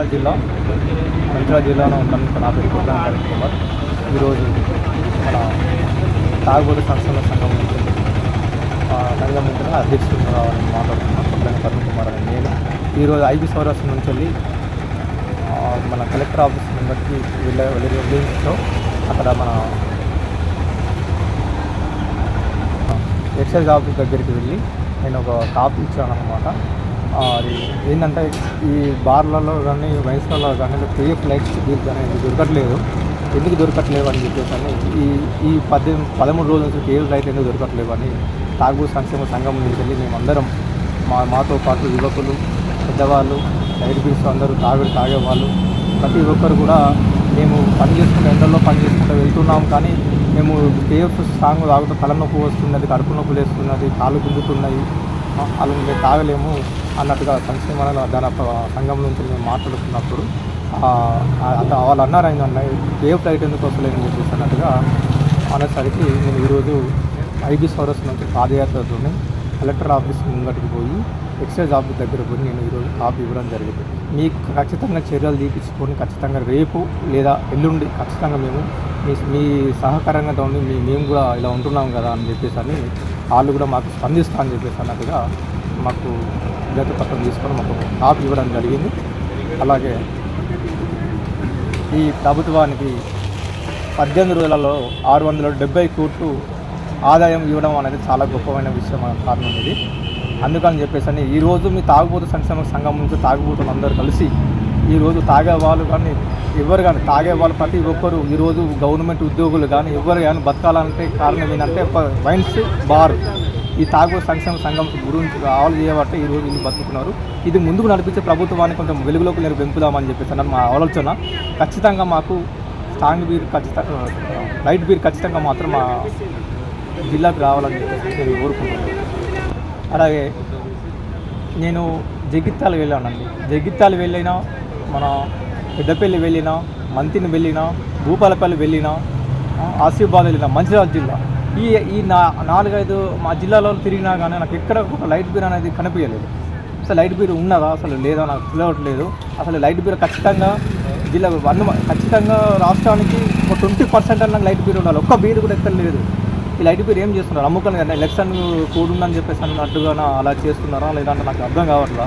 మంచిర్యాల జిల్లాలో ఉంటాను. నా పేరు కోట్ల కుమార్. ఈరోజు మన తాగుబోతు సంక్షేమ సంఘం నుంచి అధ్యక్షుడు రావాలని మాట్లాడుతున్నాను. కోట్ల కుమార్ అని నేను ఈరోజు ఐబీ సౌరాష్ట్ర నుంచి వెళ్ళి మన కలెక్టర్ ఆఫీస్ ముందరికి వెళ్ళించో అక్కడ మన ఎక్సైజ్ ఆఫీస్ దగ్గరికి వెళ్ళి నేను ఒక కాపీ ఇచ్చాను అన్నమాట. అది ఏంటంటే ఈ బార్లలో కానీ వైన్స్లలో కానీ PF లైట్స్ బిల్ కానీ ఎందుకు దొరకట్లేవు అని చెప్పేసి ఈ 13 రోజుల నుంచి PF లైట్ ఎందుకు దొరకట్లేవు అని తాగుబోతు సంక్షేమ సంఘం నుంచి వెళ్ళి మేమందరం మాతో పాటు యువకులు, పెద్దవాళ్ళు, లైట్ బిల్స్ అందరూ తాగేవాళ్ళు ప్రతి ఒక్కరు కూడా మేము ఎండల్లో పని చేసుకుంటూ వెళ్తున్నాం. కానీ మేము PF సాంగ్ తాగుతూ తలనొప్పి వస్తున్నది, కడుపు నొప్పులు వేస్తున్నది, కాళ్ళు గుంజుతున్నాయి, అలా మేము తాగలేము అన్నట్టుగా సంక్షేమ సంఘం నుంచి మేము మాట్లాడుతున్నప్పుడు వాళ్ళు అన్నారు ఆయన PF లైట్ ఎందుకు వస్తలేదని చెప్పేసి అన్నట్టుగా అనేసరికి నేను ఈరోజు ఐబీ సౌరాష్ట్ర నుంచి పాదయాత్రతో కలెక్టర్ ఆఫీస్ ముంగటికి పోయి ఎక్సైజ్ ఆఫీస్ దగ్గర పోయి నేను ఈరోజు కాపీ ఇవ్వడం జరిగింది. మీకు ఖచ్చితంగా చర్యలు తీపించుకొని ఖచ్చితంగా రేపు లేదా ఎల్లుండి ఖచ్చితంగా మేము మీ సహకారంగా ఉండి మేము కూడా ఇలా ఉంటున్నాం కదా అని చెప్పేసి అని వాళ్ళు కూడా మాకు స్పందిస్తా అని చెప్పేసి అన్నట్టుగా మాకు విజ్ఞప్తి పత్రం తీసుకొని మాకు కాపీ ఇవ్వడం జరిగింది. అలాగే ఈ ప్రభుత్వానికి 18 రోజులలో 670 కోట్లు ఆదాయం ఇవ్వడం అనేది చాలా గొప్పమైన విషయం కారణం ఇది. అందుకని చెప్పేసి అని ఈరోజు మీ తాగుబోతు సంక్షేమ సంఘం నుంచి తాగుబోతులు అందరూ కలిసి ఈరోజు తాగేవాళ్ళు కానీ ఎవరు కానీ తాగేవాళ్ళు ప్రతి ఒక్కరు ఈరోజు గవర్నమెంట్ ఉద్యోగులు కానీ ఎవరు కానీ బతకాలంటే కారణం ఏంటంటే వైన్స్ బార్ ఈ తాగుబోతు సంక్షేమ సంఘం గురించి ఆవులు చేయబట్టి ఈరోజు వీళ్ళు బతుకుతున్నారు. ఇది ముందుకు నడిపించే ప్రభుత్వాన్ని కొంచెం వెలుగులోకి నేను పెంపుదామని చెప్పేసి మా ఆలోచన. ఖచ్చితంగా మాకు స్ట్రాంగ్ బీర్ ఖచ్చితంగా లైట్ బీర్ ఖచ్చితంగా మాత్రం మా జిల్లాకు రావాలని చెప్పేసి నేను కోరుకుంటున్నాను. అలాగే నేను జగిత్యాల వెళ్ళానండి. జగిత్యాల వెళ్ళినా, మన పెద్దపల్లి వెళ్ళినా, మంతిని వెళ్ళినా, భూపాలపల్లి వెళ్ళినా, ఆసిఫాబాద్ వెళ్ళినా, మంచిర్యాల జిల్లా ఈ 4-5 మా జిల్లాలో తిరిగినా కానీ నాకు ఎక్కడ ఒక లైట్ బీర్ అనేది కనిపించలేదు. అసలు లైట్ బీర్ ఉన్నదా అసలు లేదా నాకు తెలియట్లేదు. అసలు లైట్ బీర్ ఖచ్చితంగా జిల్లా ఖచ్చితంగా రాష్ట్రానికి ఒక 20% అన్న లైట్ బీర్ ఉండాలి. ఒక్క బీర్ కూడా ఎక్కడ లేదు. ఈ లైట్ బీర్ ఏం చేస్తున్నారు? అమ్ముకొని కదా ఎలక్షన్ కోడ్ ఉందని చెప్పేసి అన్నట్టుగా అలా చేస్తున్నారా లేదంటే నాకు అర్థం కావట్లా.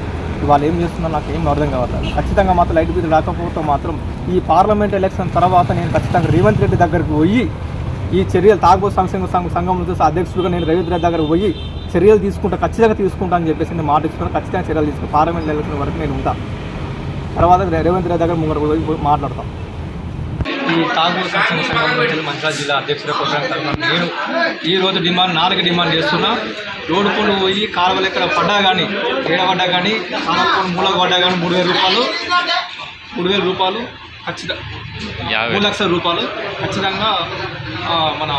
వాళ్ళు ఏం చేస్తున్నారో నాకు ఏం అర్థం కావట్లేదు. ఖచ్చితంగా మాత్రం లైట్ బీర్ రాకపోతే మాత్రం ఈ పార్లమెంట్ ఎలక్షన్ తర్వాత నేను ఖచ్చితంగా రేవంత్ రెడ్డి దగ్గరికి పోయి ఈ చర్యలు తాగుబోతు సంక్షేమ సంఘం నుంచి అధ్యక్షుడిగా నేను రేవంత్ రెడ్డి దగ్గర పోయి చర్యలు ఖచ్చితంగా తీసుకుంటా అని చెప్పేసి నేను మాట ఇస్తున్నాను. ఖచ్చితంగా చర్యలు తీసుకుని పార్లమెంట్ ఎలక్షన్ వరకు నేను ఉంటాను. తర్వాత రేవంత్ రెడ్డి దగ్గర ముంగర పోయి మాట్లాడతాం. ఈ తాగుబోతు సంక్షేమ సంఘం నుంచి మంచిర్యాల జిల్లా అధ్యక్షుడు నేను ఈరోజు 4 డిమాండ్ చేస్తున్నా. రోడ్డు పనులు పోయి కాలువలు ఎక్కడ పడ్డా కానీ ఏడబడ్డా కానీ కాలువ మూలకు పడ్డా కానీ 3,000 రూపాయలు ఖచ్చితంగా 3 లక్షల రూపాయలు ఖచ్చితంగా మన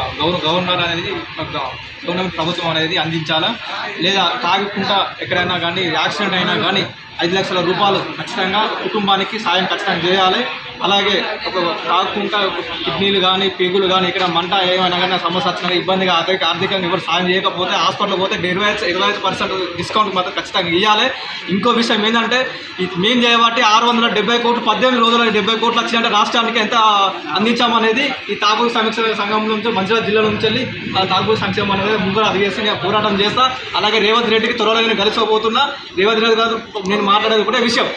గవర్నర్ అనేది గవర్నమెంట్ ప్రభుత్వం అనేది అందించాలా. లేదా తాగకుండా ఎక్కడైనా కానీ యాక్సిడెంట్ అయినా కానీ 5 లక్షల రూపాయలు ఖచ్చితంగా కుటుంబానికి సాయం ఖచ్చితంగా చేయాలి. అలాగే ఒక తాగకుండా కిడ్నీలు కానీ పేగులు కానీ ఇక్కడ మంట ఏమైనా కానీ సమస్య వచ్చినా ఇబ్బందిగా ఆర్థికంగా ఎవరు సాయం చేయకపోతే హాస్పిటల్ పోతే 25% డిస్కౌంట్ మాత్రం ఖచ్చితంగా ఇవ్వాలి. ఇంకో విషయం ఏంటంటే మేము చేయబట్టి 670 కోట్లు 18 రోజుల్లో 70 కోట్లు వచ్చిందంటే రాష్ట్రానికి ఎంత అందించామనేది ఈ తాగుబోతు సంక్షేమ సంఘం నుంచి మంచిర్యాల జిల్లా నుంచి వెళ్ళి తాగుబోతు సంక్షేమం అనేది ముందు అధివేశంగా పోరాటం చేస్తా. అలాగే రేవంత్ రెడ్డికి త్వరలో నేను కలిసిపోతున్నా. రేవంత్ రెడ్డి గారు నేను మాట్లాడేది ఒకటే విషయం,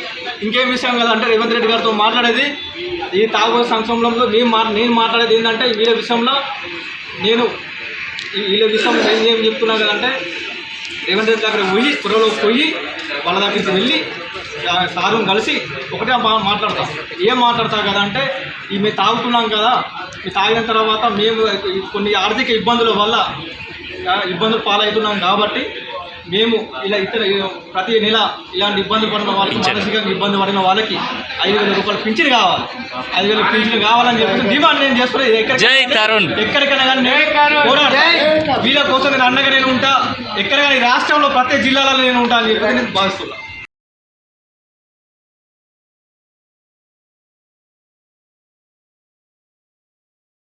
ఇంకేం విషయం కదంటే రేవంత్ రెడ్డి గారితో మాట్లాడేది ఈ తాగుబోతు సంక్షేమంలో నేను మాట్లాడేది ఏంటంటే వీళ్ళ విషయంలో నేను ఏం చెప్తున్నా కదంటే రేవంత్ రెడ్డి దగ్గర పోయి త్వరలో పోయి వాళ్ళ దగ్గరికి వెళ్ళి సారుని కలిసి ఒకటే మాట్లాడతాం. ఏం మాట్లాడతాం కదా అంటే మేము తాగుతున్నాం కదా, మేము తాగిన తర్వాత మేము కొన్ని ఆర్థిక ఇబ్బందుల వల్ల ఇబ్బందులు పాలవుతున్నాం కాబట్టి మేము ఇలా ప్రతి నెల ఇలాంటి ఇబ్బంది పడిన వాళ్ళకి మానసికంగా ఇబ్బంది పడిన వాళ్ళకి 5,000 రూపాయలు పింఛన్ కావాలి. 5,000 పింఛన్ కావాలని చెప్పి డిమాండ్ నేను చేస్తున్నాను. ఎక్కడికైనా కానీ వీళ్ళ కోసం నేను అండగా నేను ఉంటా. ఎక్కడికైనా రాష్ట్రంలో ప్రతి జిల్లాలో నేను ఉంటా అని చెప్పి నేను భావిస్తున్నాను.